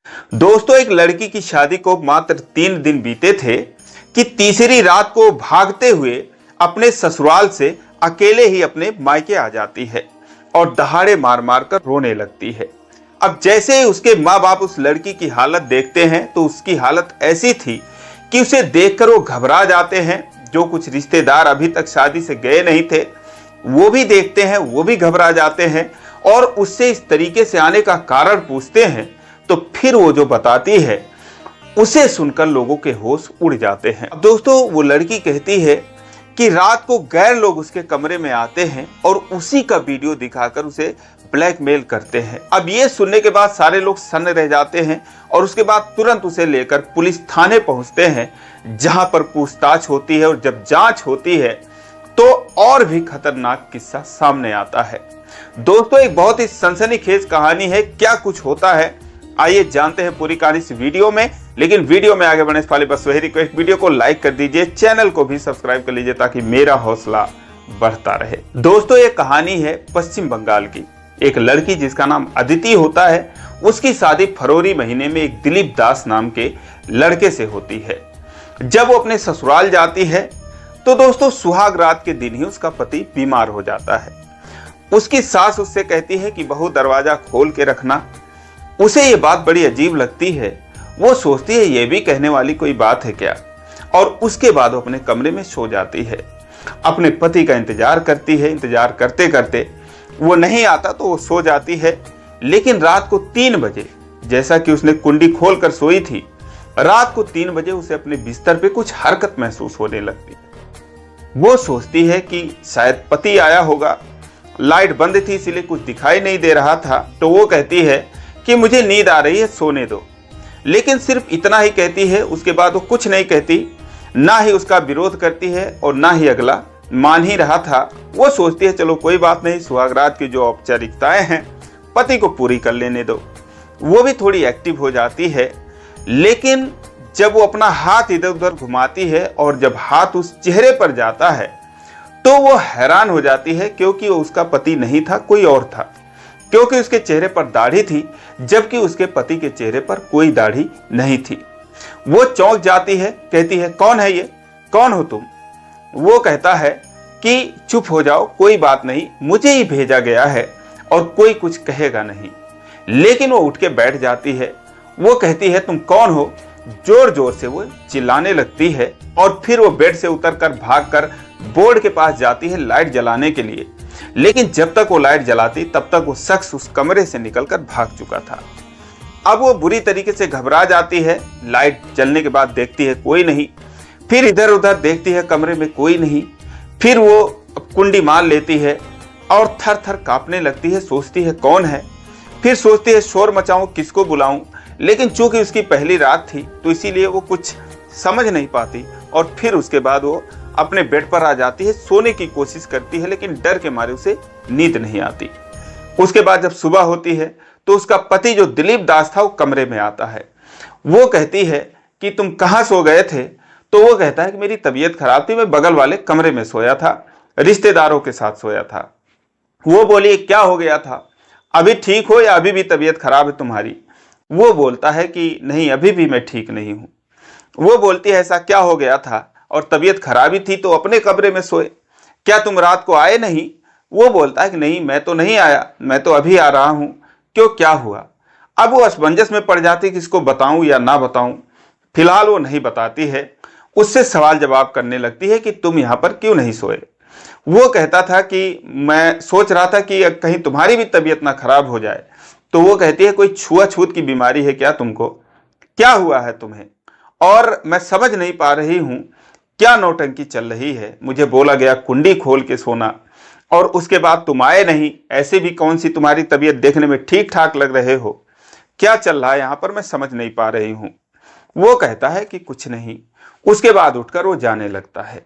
दोस्तों, एक लड़की की शादी को मात्र 3 दिन बीते थे कि तीसरी रात को भागते हुए अपने ससुराल से अकेले ही अपने मायके आ जाती है और दहाड़े मार मार कर रोने लगती है। अब जैसे ही उसके माँ बाप उस लड़की की हालत देखते हैं तो उसकी हालत ऐसी थी कि उसे देखकर वो घबरा जाते हैं। जो कुछ रिश्तेदार अभी तक शादी से गए नहीं थे वो भी देखते हैं, वो भी घबरा जाते हैं और उससे इस तरीके से आने का कारण पूछते हैं। तो फिर वो जो बताती है उसे सुनकर लोगों के होश उड़ जाते हैं। अब दोस्तों, वो लड़की कहती है कि रात को गैर लोग उसके कमरे में आते हैं और उसी का वीडियो दिखाकर उसे ब्लैकमेल करते हैं। अब ये सुनने के बाद सारे लोग सन्न रह जाते हैं और उसके बाद तुरंत उसे लेकर पुलिस थाने पहुंचते हैं, जहां पर पूछताछ होती है। और जब जांच होती है तो और भी खतरनाक किस्सा सामने आता है। दोस्तों, एक बहुत ही सनसनीखेज कहानी है। क्या कुछ होता है, आइए जानते हैं पूरी कहानी इस वीडियो में। लेकिन वीडियो में आगे बढ़ने से पहले बस वही रिक्वेस्ट, वीडियो को लाइक कर दीजिए, चैनल को भी सब्सक्राइब कर लीजिए ताकि मेरा हौसला बढ़ता रहे। दोस्तों, ये कहानी है पश्चिम बंगाल की। एक लड़की जिसका नाम अदिति होता है, उसकी शादी फरवरी महीने में एक दिलीप दास नाम के लड़के से होती है। जब वो अपने ससुराल जाती है तो दोस्तों, सुहाग रात के दिन ही उसका पति बीमार हो जाता है। उसकी सास उससे कहती है कि बहू दरवाजा खोल के रखना। उसे ये बात बड़ी अजीब लगती है। वो सोचती है ये भी कहने वाली कोई बात है क्या, और उसके बाद वो अपने कमरे में सो जाती है। अपने पति का इंतजार करती है। इंतजार करते करते वो नहीं आता तो वो सो जाती है। लेकिन रात को 3 बजे, जैसा कि उसने कुंडी खोल कर सोई थी, रात को 3 बजे उसे अपने बिस्तर पे कुछ हरकत महसूस होने लगती है। वो सोचती है कि शायद पति आया होगा। लाइट बंद थी इसीलिए कुछ दिखाई नहीं दे रहा था। तो वो कहती है कि मुझे नींद आ रही है, सोने दो। लेकिन सिर्फ इतना ही कहती है, उसके बाद वो कुछ नहीं कहती, ना ही उसका विरोध करती है और ना ही अगला मान ही रहा था। वो सोचती है चलो कोई बात नहीं, सुहागरात की जो औपचारिकताएं हैं पति को पूरी कर लेने दो। वो भी थोड़ी एक्टिव हो जाती है। लेकिन जब वो अपना हाथ इधर उधर घुमाती है और जब हाथ उस चेहरे पर जाता है तो वो हैरान हो जाती है, क्योंकि वो उसका पति नहीं था, कोई और था। क्योंकि उसके चेहरे पर दाढ़ी थी जबकि उसके पति के चेहरे पर कोई दाढ़ी नहीं थी। वो चौंक जाती है, कहती है कौन है ये, कौन हो तुम। वो कहता है कि चुप हो जाओ, कोई बात नहीं, मुझे ही भेजा गया है और कोई कुछ कहेगा नहीं। लेकिन वो उठ के बैठ जाती है। वो कहती है तुम कौन हो। जोर जोर से वो चिल्लाने लगती है और फिर वो बेड से उतरकर भागकर बोर्ड के पास जाती है लाइट जलाने के लिए। लेकिन जब तक वो लाइट जलाती तब तक वो शख्स उस कमरे से निकलकर भाग चुका था। अब वो बुरी तरीके से घबरा जाती है। लाइट जलने के बाद देखती है कोई नहीं, फिर इधर उधर देखती है, कमरे में कोई नहीं। फिर वो कुंडी मार लेती है और थर थर कांपने लगती है। सोचती है कौन है, फिर सोचती है शोर मचाऊं, किसको बुलाऊं। लेकिन चूंकि उसकी पहली रात थी तो इसीलिए वो कुछ समझ नहीं पाती और फिर उसके बाद वो अपने बेड पर आ जाती है, सोने की कोशिश करती है, लेकिन डर के मारे उसे नींद नहीं आती। उसके बाद जब सुबह होती है तो उसका पति जो दिलीप दास था वो कमरे में आता है। वो कहती है कि तुम कहाँ सो गए थे। तो वो कहता है कि मेरी तबीयत खराब थी, मैं बगल वाले कमरे में सोया था, रिश्तेदारों के साथ सोया था। वो बोली क्या हो गया था, अभी ठीक हो या अभी भी तबीयत खराब है तुम्हारी। वो बोलता है कि नहीं, अभी भी मैं ठीक नहीं हूँ। वो बोलती है ऐसा क्या हो गया था, और तबीयत खराबी थी तो अपने कमरे में सोए, क्या तुम रात को आए नहीं। वो बोलता है कि नहीं, मैं तो नहीं आया, मैं तो अभी आ रहा हूँ, क्यों क्या हुआ। अब वो असमंजस में पड़ जाती है कि इसको बताऊं या ना बताऊं। फिलहाल वो नहीं बताती है। उससे सवाल जवाब करने लगती है कि तुम यहाँ पर क्यों नहीं सोए। वो कहता था कि मैं सोच रहा था कि कहीं तुम्हारी भी तबीयत ना खराब हो जाए। तो वो कहती है कोई छुआछूत की बीमारी है क्या तुमको, क्या हुआ है तुम्हें, और मैं समझ नहीं पा रही हूँ क्या नौटंकी चल रही है। मुझे बोला गया कुंडी खोल के सोना और उसके बाद तुम आए नहीं। ऐसे भी कौन सी तुम्हारी तबीयत, देखने में ठीक ठाक लग रहे हो, क्या चल रहा है यहाँ पर, मैं समझ नहीं पा रही हूँ। वो कहता है कि कुछ नहीं। उसके बाद उठकर वो जाने लगता है।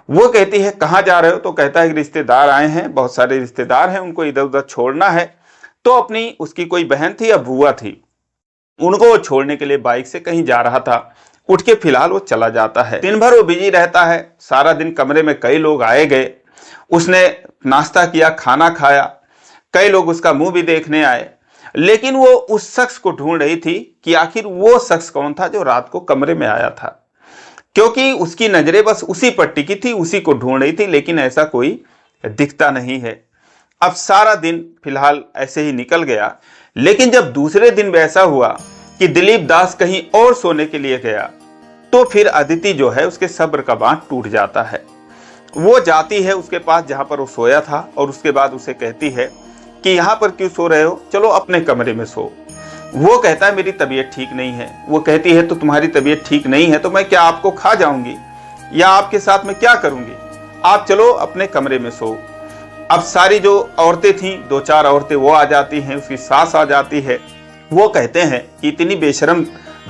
वो कहती है कहाँ जा रहे हो। तो कहता है कि रिश्तेदार आए हैं, बहुत सारे रिश्तेदार हैं, उनको इधर उधर छोड़ना है। तो अपनी उसकी कोई बहन थी या बुआ थी, उनको वो छोड़ने के लिए बाइक से कहीं जा रहा था। उठ के फिलहाल वो चला जाता है। दिन भर वो बिजी रहता है, सारा दिन कमरे में कई लोग आए गए। उसने नाश्ता किया, खाना खाया, कई लोग उसका मुंह भी देखने आए। लेकिन वो उस शख्स को ढूंढ रही थी कि आखिर वो शख्स कौन था जो रात को कमरे में आया था, क्योंकि उसकी नजरें बस उसी पर टिकी थी, उसी को ढूंढ रही थी, लेकिन ऐसा कोई दिखता नहीं है। अब सारा दिन फिलहाल ऐसे ही निकल गया, लेकिन जब दूसरे दिन ऐसा हुआ कि दिलीप दास कहीं और सोने के लिए गया, तो फिर अदिति जो है उसके सब्र का बांध टूट जाता है। वो जाती है उसके पास जहां पर वो सोया था, और उसके बाद उसे कहती है कि यहाँ पर क्यों सो रहे हो, चलो अपने कमरे में सो। वो कहता है मेरी तबीयत ठीक नहीं है। वो कहती है तो तुम्हारी तबीयत ठीक नहीं है तो मैं क्या आपको खा जाऊंगी या आपके साथ में क्या करूंगी, आप चलो अपने कमरे में सो। अब सारी जो औरतें थीं, 2-4 औरतें वो आ जाती हैं, उसकी सास आ जाती है। वो कहते हैं कि इतनी बेशरम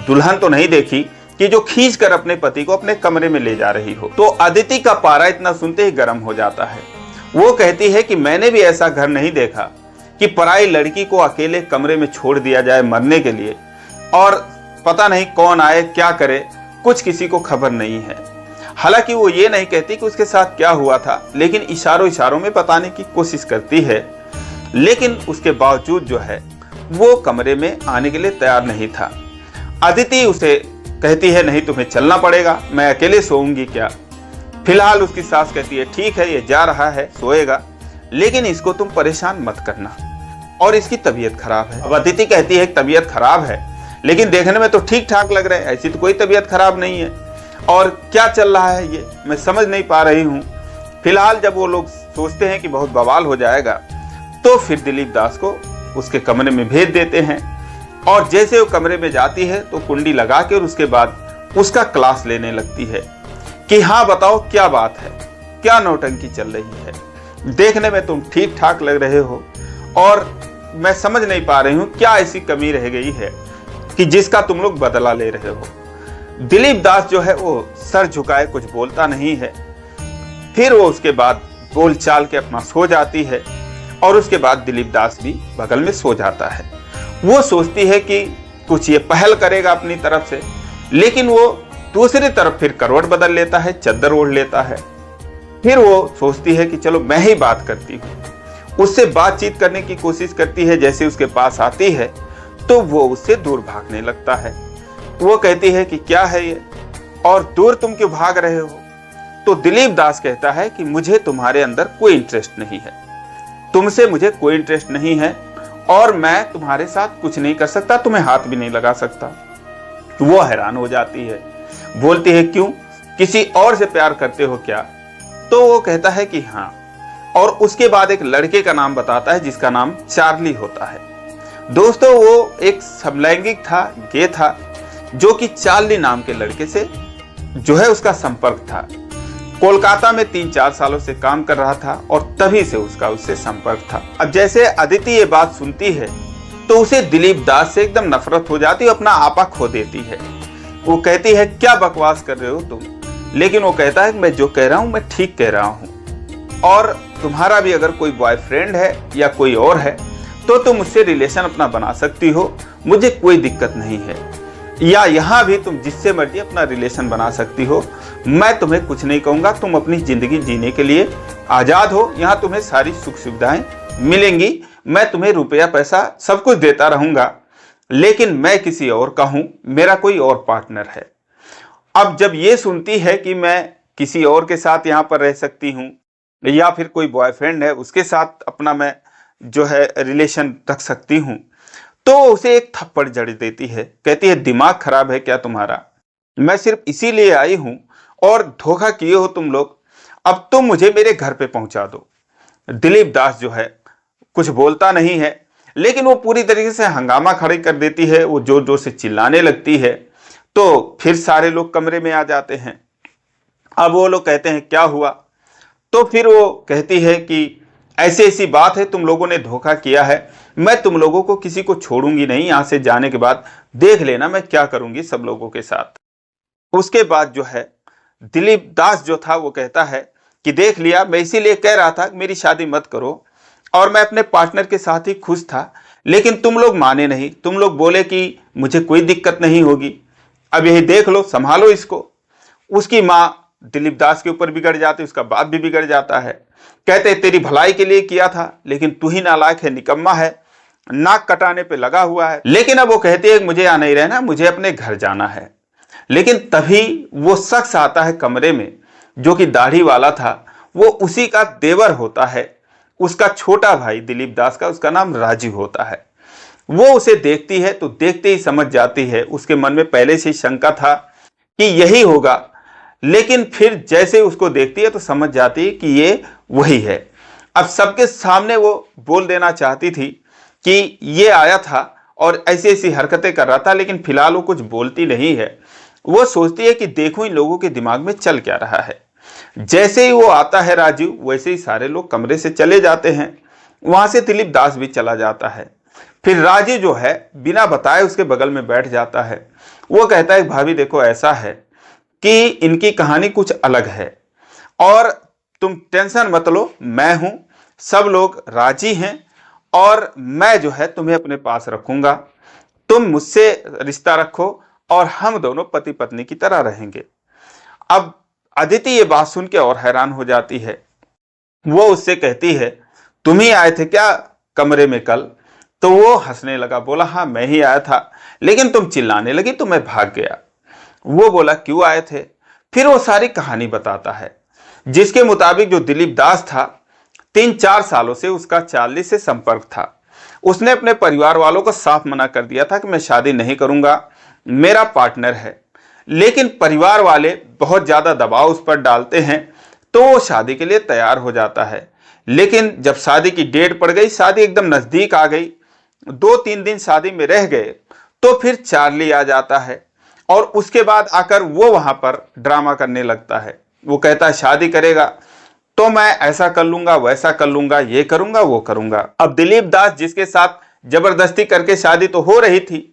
दुल्हन तो नहीं देखी कि जो खींच कर अपने पति को अपने कमरे में ले जा रही हो। तो अदिति का पारा इतना सुनते ही गर्म हो जाता है। वो कहती है कि मैंने भी ऐसा घर नहीं देखा कि पराई लड़की को अकेले कमरे में छोड़ दिया जाए मरने के लिए, और पता नहीं कौन आए क्या करे, कुछ किसी को खबर नहीं है। हालांकि वो ये नहीं कहती कि उसके साथ क्या हुआ था, लेकिन इशारों इशारों में बताने की कोशिश करती है। लेकिन उसके बावजूद जो है वो कमरे में आने के लिए तैयार नहीं था। अदिति उसे कहती है नहीं तुम्हें चलना पड़ेगा, मैं अकेले सोऊंगी क्या। फिलहाल उसकी सास कहती है ठीक है ये जा रहा है सोएगा, लेकिन इसको तुम परेशान मत करना, और इसकी तबीयत खराब है। अब अदिति कहती है तबीयत खराब है, लेकिन देखने में तो ठीक ठाक लग रहा है, ऐसी तो कोई तबीयत खराब नहीं है, और क्या चल रहा है ये मैं समझ नहीं पा रही हूँ। फिलहाल जब वो लोग सोचते हैं कि बहुत बवाल हो जाएगा, तो फिर दिलीप दास को उसके कमरे में भेज देते हैं, और जैसे वो कमरे में जाती है तो कुंडी लगा के और उसके बाद उसका क्लास लेने लगती है कि हाँ बताओ क्या बात है, क्या नौटंकी चल रही है, देखने में तुम ठीक ठाक लग रहे हो, और मैं समझ नहीं पा रही हूं क्या ऐसी कमी रह गई है कि जिसका तुम लोग बदला ले रहे हो। दिलीप दास जो है वो सर झुकाए कुछ बोलता नहीं है। फिर वो उसके बाद बोल चाल के अपना सो जाती है, और उसके बाद दिलीप दास भी बगल में सो जाता है। वो सोचती है कि कुछ ये पहल करेगा अपनी तरफ से, लेकिन वो दूसरी तरफ फिर करवट बदल लेता है, चद्दर ओढ़ लेता है। फिर वो सोचती है कि चलो मैं ही बात करती हूँ, उससे बातचीत करने की कोशिश करती है। जैसे उसके पास आती है तो वो उससे दूर भागने लगता है। वो कहती है कि क्या है ये, और दूर तुम क्यों भाग रहे हो। तो दिलीप दास कहता है कि मुझे तुम्हारे अंदर कोई इंटरेस्ट नहीं है, तुमसे मुझे कोई इंटरेस्ट नहीं है, और मैं तुम्हारे साथ कुछ नहीं कर सकता, तुम्हें हाथ भी नहीं लगा सकता। वो हैरान हो जाती है, बोलती है क्यों, किसी और से प्यार करते हो क्या। तो वो कहता है कि हाँ, और उसके बाद एक लड़के का नाम बताता है जिसका नाम चार्ली होता है। दोस्तों वो एक समलैंगिक था, गे था, जो कि चार्ली नाम के लड़के से जो है उसका संपर्क था। कोलकाता में 3-4 सालों से काम कर रहा था, और तभी से उसका उससे संपर्क था। अब जैसे अदिति ये बात सुनती है तो उसे दिलीप दास से एकदम नफरत हो जाती है, अपना आपा खो देती है। वो कहती है क्या बकवास कर रहे हो तुम, लेकिन वो कहता है कि मैं जो कह रहा हूं मैं ठीक कह रहा हूं, और तुम्हारा भी अगर कोई बॉयफ्रेंड है या कोई और है तो तुम मुझसे रिलेशन अपना बना सकती हो, मुझे कोई दिक्कत नहीं है, या यहाँ भी तुम जिससे मर्जी अपना रिलेशन बना सकती हो, मैं तुम्हें कुछ नहीं कहूँगा, तुम अपनी जिंदगी जीने के लिए आज़ाद हो, यहाँ तुम्हें सारी सुख सुविधाएं मिलेंगी, मैं तुम्हें रुपया पैसा सब कुछ देता रहूँगा, लेकिन मैं किसी और का हूँ, मेरा कोई और पार्टनर है। अब जब ये सुनती है कि मैं किसी और के साथ यहाँ पर रह सकती हूँ, या फिर कोई बॉयफ्रेंड है उसके साथ अपना मैं जो है रिलेशन रख सकती हूँ, तो उसे एक थप्पड़ जड़ देती है। कहती है दिमाग खराब है क्या तुम्हारा, मैं सिर्फ इसीलिए आई हूँ और धोखा किए हो तुम लोग, अब तुम मुझे मेरे घर पे पहुंचा दो। दिलीप दास जो है कुछ बोलता नहीं है, लेकिन वो पूरी तरीके से हंगामा खड़ी कर देती है, वो जोर जोर से चिल्लाने लगती है। तो फिर सारे लोग कमरे में आ जाते हैं। अब वो लोग कहते हैं क्या हुआ, तो फिर वो कहती है कि ऐसी ऐसी बात है, तुम लोगों ने धोखा किया है, मैं तुम लोगों को किसी को छोड़ूंगी नहीं, यहां से जाने के बाद देख लेना मैं क्या करूंगी सब लोगों के साथ। उसके बाद जो है दिलीप दास जो था वो कहता है कि देख लिया, मैं इसीलिए कह रहा था कि मेरी शादी मत करो, और मैं अपने पार्टनर के साथ ही खुश था, लेकिन तुम लोग माने नहीं, तुम लोग बोले कि मुझे कोई दिक्कत नहीं होगी, अब यही देख लो, संभालो इसको। उसकी माँ दिलीप दास के ऊपर बिगड़ जाती, उसका बाप भी बिगड़ जाता है। कहते तेरी भलाई के लिए किया था, लेकिन तू ही नालायक है, निकम्मा है, नाक कटाने पे लगा हुआ है। लेकिन अब वो कहती है कि मुझे यहाँ नहीं रहना, मुझे अपने घर जाना है। लेकिन तभी वो शख्स आता है कमरे में, जो कि दाढ़ी वाला था। वो उसी का देवर होता है, उसका छोटा भाई दिलीप दास का, उसका नाम राजीव होता है। वो उसे देखती है तो देखते ही समझ जाती है, उसके मन में पहले से ही शंका था कि यही होगा, लेकिन फिर जैसे उसको देखती है तो समझ जाती है कि ये वही है। अब सबके सामने वो बोल देना चाहती थी कि ये आया था और ऐसी ऐसी हरकतें कर रहा था, लेकिन फिलहाल वो कुछ बोलती नहीं है। वो सोचती है कि देखो इन लोगों के दिमाग में चल क्या रहा है। जैसे ही वो आता है राजीव, वैसे ही सारे लोग कमरे से चले जाते हैं। वहां से दिलीप दास भी चला जाता है। फिर राजीव जो है बिना बताए उसके बगल में बैठ जाता है। वो कहता है भाभी देखो ऐसा है कि इनकी कहानी कुछ अलग है और तुम टेंशन मत लो, मैं हूं, सब लोग राजी हैं और मैं जो है तुम्हें अपने पास रखूंगा, तुम मुझसे रिश्ता रखो और हम दोनों पति पत्नी की तरह रहेंगे। अब अदिति ये बात सुन के और हैरान हो जाती है। वो उससे कहती है तुम ही आए थे क्या कमरे में कल? तो वो हंसने लगा, बोला हाँ मैं ही आया था, लेकिन तुम चिल्लाने लगी तो मैं भाग गया। वो बोला क्यों आए थे? फिर वो सारी कहानी बताता है, जिसके मुताबिक जो दिलीप दास था 3-4 सालों से उसका चार्ली से संपर्क था। उसने अपने परिवार वालों को साफ मना कर दिया था कि मैं शादी नहीं करूंगा, मेरा पार्टनर है। लेकिन परिवार वाले बहुत ज्यादा दबाव उस पर डालते हैं तो वो शादी के लिए तैयार हो जाता है। लेकिन जब शादी की डेट पड़ गई, शादी एकदम नजदीक आ गई, 2-3 दिन शादी में रह गए, तो फिर चार्ली आ जाता है और उसके बाद आकर वो वहां पर ड्रामा करने लगता है। वो कहता है शादी करेगा तो मैं ऐसा कर लूंगा, वैसा कर लूंगा, ये करूंगा, वो करूंगा। अब दिलीप दास जिसके साथ जबरदस्ती करके शादी तो हो रही थी,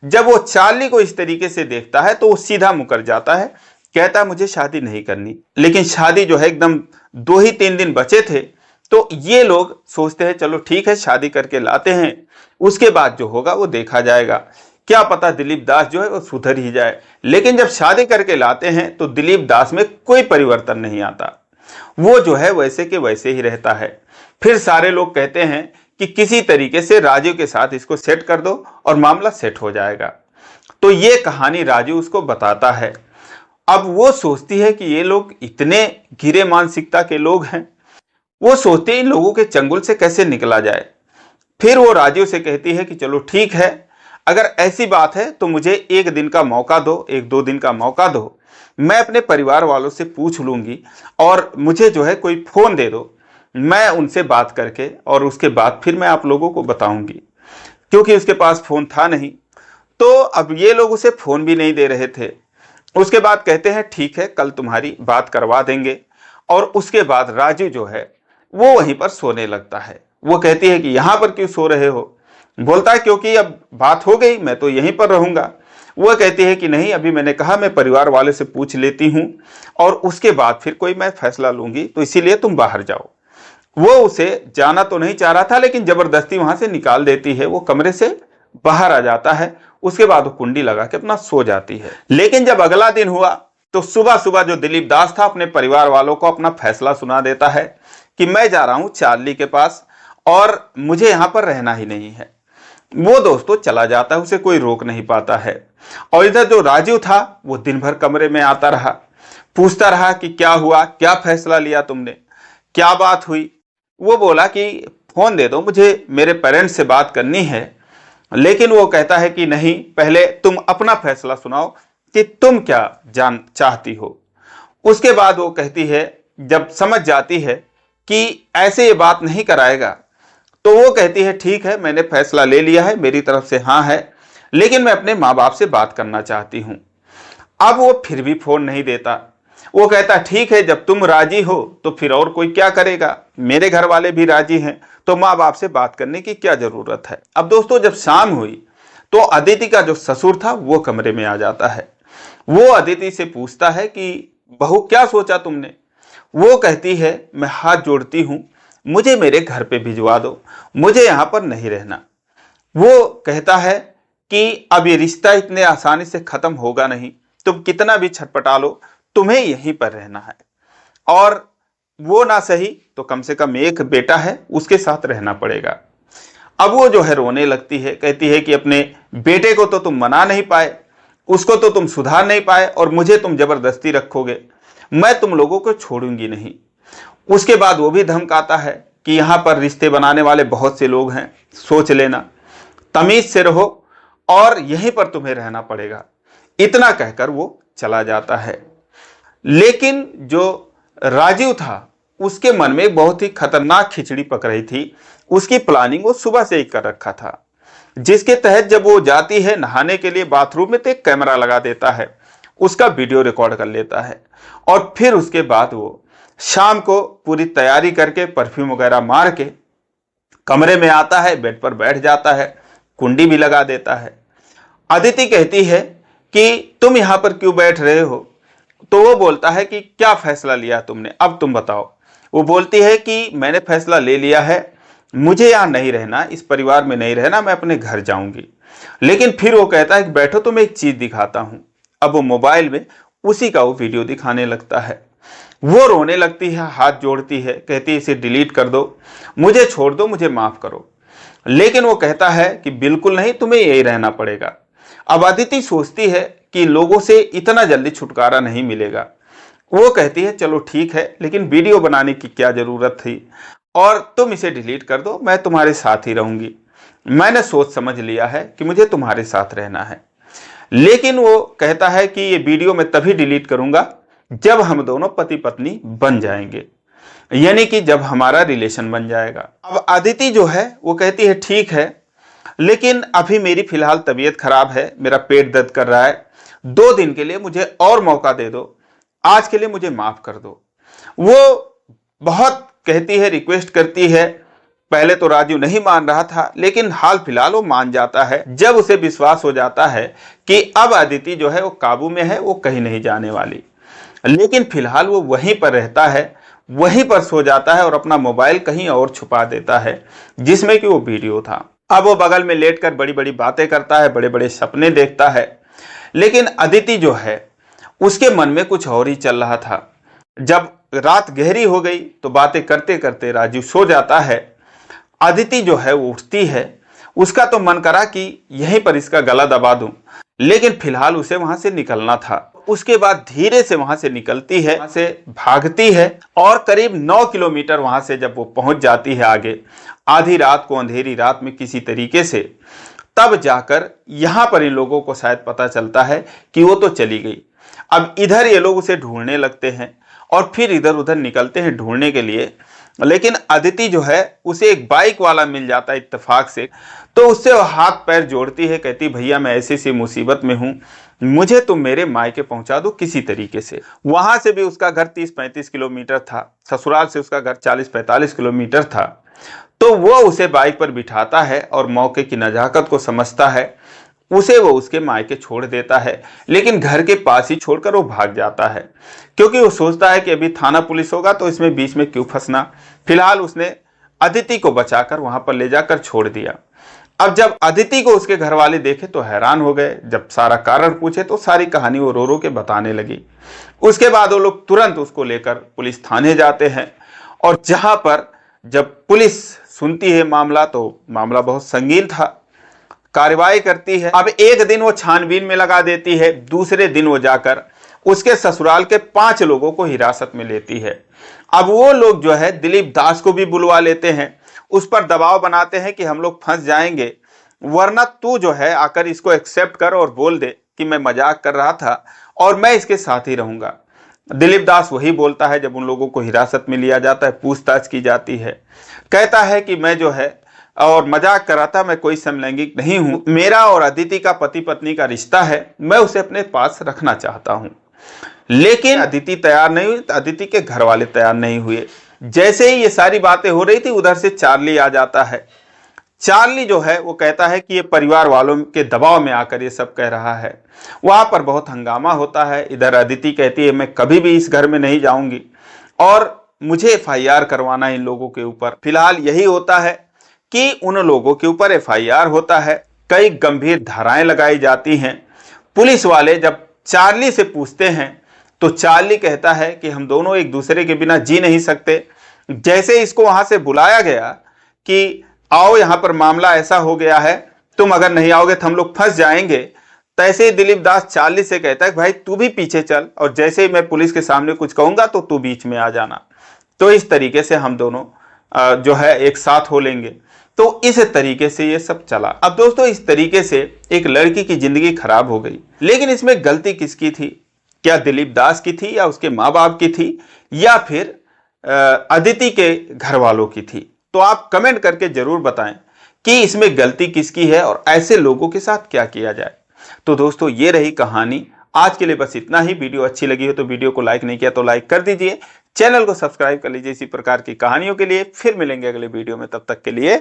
जब वो चार्ली को इस तरीके से देखता है तो वो सीधा मुकर जाता है, कहता है मुझे शादी नहीं करनी। लेकिन शादी जो है एकदम 2 ही 3 दिन बचे थे, तो ये लोग सोचते हैं चलो ठीक है शादी करके लाते हैं, उसके बाद जो होगा वो देखा जाएगा, क्या पता दिलीप दास जो है वो सुधर ही जाए। लेकिन जब शादी करके लाते हैं तो दिलीप दास में कोई परिवर्तन नहीं आता, वो जो है वैसे के वैसे ही रहता है। फिर सारे लोग कहते हैं कि किसी तरीके से राजीव के साथ इसको सेट कर दो और मामला सेट हो जाएगा। तो ये कहानी राजीव उसको बताता है। अब वो सोचती है कि ये लोग इतने गिरे मानसिकता के लोग हैं, वो सोचते हैं इन लोगों के चंगुल से कैसे निकला जाए। फिर वो राजीव से कहती है कि चलो ठीक है, अगर ऐसी बात है तो मुझे 1 दिन का मौका दो, 1-2 दिन का मौका दो, मैं अपने परिवार वालों से पूछ लूंगी और मुझे जो है कोई फोन दे दो, मैं उनसे बात करके और उसके बाद फिर मैं आप लोगों को बताऊंगी। क्योंकि उसके पास फोन था नहीं, तो अब ये लोग उसे फोन भी नहीं दे रहे थे। उसके बाद कहते हैं ठीक है कल तुम्हारी बात करवा देंगे। और उसके बाद राजू जो है वो वहीं पर सोने लगता है। वो कहती है कि यहां पर क्यों सो रहे हो? बोलता है क्योंकि अब बात हो गई, मैं तो यहीं पर रहूंगा। वो कहती है कि नहीं, अभी मैंने कहा मैं परिवार वाले से पूछ लेती हूँ और उसके बाद फिर कोई मैं फैसला लूंगी, तो इसीलिए तुम बाहर जाओ। वो उसे जाना तो नहीं चाह रहा था, लेकिन जबरदस्ती वहां से निकाल देती है। वो कमरे से बाहर आ जाता है। उसके बाद वो कुंडी लगा के अपना सो जाती है। लेकिन जब अगला दिन हुआ तो सुबह सुबह जो दिलीप दास था अपने परिवार वालों को अपना फैसला सुना देता है कि मैं जा रहा हूं चार्ली के पास और मुझे यहां पर रहना ही नहीं है। वो दोस्तों चला जाता है, उसे कोई रोक नहीं पाता है। और इधर जो राजू था वो दिन भर कमरे में आता रहा, पूछता रहा कि क्या हुआ, क्या फैसला लिया तुमने, क्या बात हुई। वो बोला कि फोन दे दो, मुझे मेरे पेरेंट्स से बात करनी है। लेकिन वो कहता है कि नहीं, पहले तुम अपना फैसला सुनाओ कि तुम क्या जान चाहती हो। उसके बाद वो कहती है, जब समझ जाती है कि ऐसे ये बात नहीं कराएगा, तो वो कहती है ठीक है मैंने फैसला ले लिया है, मेरी तरफ से हाँ है, लेकिन मैं अपने माँ बाप से बात करना चाहती हूँ। अब वो फिर भी फोन नहीं देता। वो कहता ठीक है, जब तुम राजी हो तो फिर और कोई क्या करेगा, मेरे घर वाले भी राजी हैं, तो माँ बाप से बात करने की क्या जरूरत है। अब दोस्तों जब शाम हुई तो अदिति का जो ससुर था वो कमरे में आ जाता है। वो अदिति से पूछता है कि बहू क्या सोचा तुमने। वो कहती है मैं हाथ जोड़ती हूँ, मुझे मेरे घर पे भिजवा दो, मुझे यहाँ पर नहीं रहना। वो कहता है कि अब ये रिश्ता इतने आसानी से खत्म होगा नहीं, तुम कितना भी छटपटा लो, तुम्हें यहीं पर रहना है। और वो ना सही तो कम से कम एक बेटा है, उसके साथ रहना पड़ेगा। अब वो जो है रोने लगती है, कहती है कि अपने बेटे को तो तुम मना नहीं पाए, उसको तो तुम सुधार नहीं पाए और मुझे तुम जबरदस्ती रखोगे, मैं तुम लोगों को छोड़ूंगी नहीं। उसके बाद वो भी धमकाता है कि यहाँ पर रिश्ते बनाने वाले बहुत से लोग हैं, सोच लेना, तमीज से रहो और यहीं पर तुम्हें रहना पड़ेगा। इतना कहकर वो चला जाता है। लेकिन जो राजीव था उसके मन में एक बहुत ही खतरनाक खिचड़ी पक रही थी। उसकी प्लानिंग वो सुबह से ही कर रखा था, जिसके तहत जब वो जाती है नहाने के लिए बाथरूम में तो एक कैमरा लगा देता है, उसका वीडियो रिकॉर्ड कर लेता है और फिर उसके बाद वो शाम को पूरी तैयारी करके परफ्यूम वगैरह मार के कमरे में आता है, बेड पर बैठ जाता है, कुंडी भी लगा देता है। अदिति कहती है कि तुम यहाँ पर क्यों बैठ रहे हो? तो वो बोलता है कि क्या फैसला लिया तुमने, अब तुम बताओ। वो बोलती है कि मैंने फैसला ले लिया है, मुझे यहाँ नहीं रहना, इस परिवार में नहीं रहना, मैं अपने घर जाऊंगी। लेकिन फिर वो कहता है कि बैठो तो मैं एक चीज दिखाता हूं। अब वो मोबाइल में उसी का वो वीडियो दिखाने लगता है। वो रोने लगती है, हाथ जोड़ती है, कहती है इसे डिलीट कर दो, मुझे छोड़ दो, मुझे माफ करो। लेकिन वो कहता है कि बिल्कुल नहीं, तुम्हें यही रहना पड़ेगा। अब अदिति सोचती है कि लोगों से इतना जल्दी छुटकारा नहीं मिलेगा। वो कहती है चलो ठीक है, लेकिन वीडियो बनाने की क्या जरूरत थी, और तुम इसे डिलीट कर दो, मैं तुम्हारे साथ ही रहूंगी, मैंने सोच समझ लिया है कि मुझे तुम्हारे साथ रहना है। लेकिन वो कहता है कि ये वीडियो मैं तभी डिलीट करूंगा जब हम दोनों पति पत्नी बन जाएंगे, यानी कि जब हमारा रिलेशन बन जाएगा। अब अदिति जो है वो कहती है ठीक है, लेकिन अभी मेरी फिलहाल तबीयत खराब है, मेरा पेट दर्द कर रहा है, 2 दिन के लिए मुझे और मौका दे दो, आज के लिए मुझे माफ कर दो। वो बहुत कहती है, रिक्वेस्ट करती है। पहले तो राजू नहीं मान रहा था, लेकिन हाल फिलहाल वो मान जाता है जब उसे विश्वास हो जाता है कि अब अदिति जो है वो काबू में है, वो कहीं नहीं जाने वाली। लेकिन फिलहाल वो वहीं पर रहता है, वहीं पर सो जाता है और अपना मोबाइल कहीं और छुपा देता है जिसमें कि वो वीडियो था। अब वो बगल में लेटकर बड़ी बड़ी बातें करता है, बड़े बड़े सपने देखता है। लेकिन अदिति जो है उसके मन में कुछ और ही चल रहा था। जब रात गहरी हो गई तो बातें करते करते राजू सो जाता है। अदिति जो है वो उठती है, उसका तो मन करा कि यहीं पर इसका गला दबा दूं, लेकिन फिलहाल उसे वहां से निकलना था। उसके बाद धीरे से वहां से निकलती है, वहां से भागती है और करीब 9 किलोमीटर वहां से जब वो पहुंच जाती है आगे, आधी रात को, अंधेरी रात में किसी तरीके से, तब जाकर यहां पर इन लोगों को शायद पता चलता है कि वो तो चली गई। अब इधर ये लोग उसे ढूंढने लगते हैं और फिर इधर उधर निकलते हैं ढूंढने के लिए। लेकिन अदिति जो है उसे एक बाइक वाला मिल जाता है इत्तेफाक से, तो उससे वो हाथ पैर जोड़ती है, कहती भैया मैं ऐसी सी मुसीबत में हूं, मुझे तुम मेरे मायके पहुंचा दो किसी तरीके से। वहां से भी उसका घर 30-35 किलोमीटर था, ससुराल से उसका घर 40-45 किलोमीटर था। तो वो उसे बाइक पर बिठाता है और मौके की नजाकत को समझता है, उसे वो उसके मायके छोड़ देता है। लेकिन घर के पास ही छोड़कर वो भाग जाता है, क्योंकि वो सोचता है कि अभी थाना पुलिस होगा तो इसमें बीच में क्यों फंसना। फिलहाल उसने अदिति को बचाकर वहां पर ले जाकर छोड़ दिया। अब जब अदिति को उसके घर वाले देखे तो हैरान हो गए। जब सारा कारण पूछे तो सारी कहानी वो रो रो के बताने लगी। उसके बाद वो लोग तुरंत उसको लेकर पुलिस थाने जाते हैं, और जहां पर जब पुलिस सुनती है मामला तो मामला बहुत संगीन था, कार्रवाई करती है। अब एक दिन वो छानबीन में लगा देती है, दूसरे दिन वो जाकर उसके ससुराल के 5 लोगों को हिरासत में लेती है। अब वो लोग जो है दिलीप दास को भी बुलवा लेते हैं, उस पर दबाव बनाते हैं कि हम लोग फंस जाएंगे, वरना तू जो है आकर इसको एक्सेप्ट कर और बोल दे कि मैं मजाक कर रहा था और मैं इसके साथ ही रहूंगा। दिलीप दास वही बोलता है। जब उन लोगों को हिरासत में लिया जाता है, पूछताछ की जाती है, कहता है कि मैं जो है और मजाक कर रहा था, मैं कोई समलैंगिक नहीं हूं, मेरा और अदिति का पति पत्नी का रिश्ता है, मैं उसे अपने पास रखना चाहता हूं। लेकिन अदिति तैयार नहीं हुई, अदिति के घर वाले तैयार नहीं हुए। जैसे ही ये सारी बातें हो रही थी, उधर से चार्ली आ जाता है। चार्ली जो है वो कहता है कि ये परिवार वालों के दबाव में आकर ये सब कह रहा है। वहां पर बहुत हंगामा होता है। इधर अदिति कहती है मैं कभी भी इस घर में नहीं जाऊंगी और मुझे FIR करवाना इन लोगों के ऊपर। फिलहाल यही होता है कि उन लोगों के ऊपर FIR होता है, कई गंभीर धाराएं लगाई जाती हैं। पुलिस वाले जब चार्ली से पूछते हैं तो चार्ली कहता है कि हम दोनों एक दूसरे के बिना जी नहीं सकते। जैसे इसको वहां से बुलाया गया कि आओ यहाँ पर मामला ऐसा हो गया है, तुम अगर नहीं आओगे तो हम लोग फंस जाएंगे। तो ऐसे ही दिलीप दास चार्ली से कहता है भाई तू भी पीछे चल, और जैसे ही मैं पुलिस के सामने कुछ कहूंगा तो तू बीच में आ जाना। तो इस तरीके से हम दोनों जो है एक साथ हो लेंगे। तो इस तरीके से ये सब चला। अब दोस्तों इस तरीके से एक लड़की की जिंदगी खराब हो गई, लेकिन इसमें गलती किसकी थी? क्या दिलीप दास की थी, या उसके माँ बाप की थी, या फिर अदिति के घर वालों की थी? तो आप कमेंट करके जरूर बताएं कि इसमें गलती किसकी है और ऐसे लोगों के साथ क्या किया जाए। तो दोस्तों ये रही कहानी। आज के लिए बस इतना ही। वीडियो अच्छी लगी हो तो वीडियो को लाइक नहीं किया तो लाइक कर दीजिए, चैनल को सब्सक्राइब कर लीजिए इसी प्रकार की कहानियों के लिए। फिर मिलेंगे अगले वीडियो में, तब तक के लिए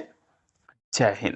जय हिंद।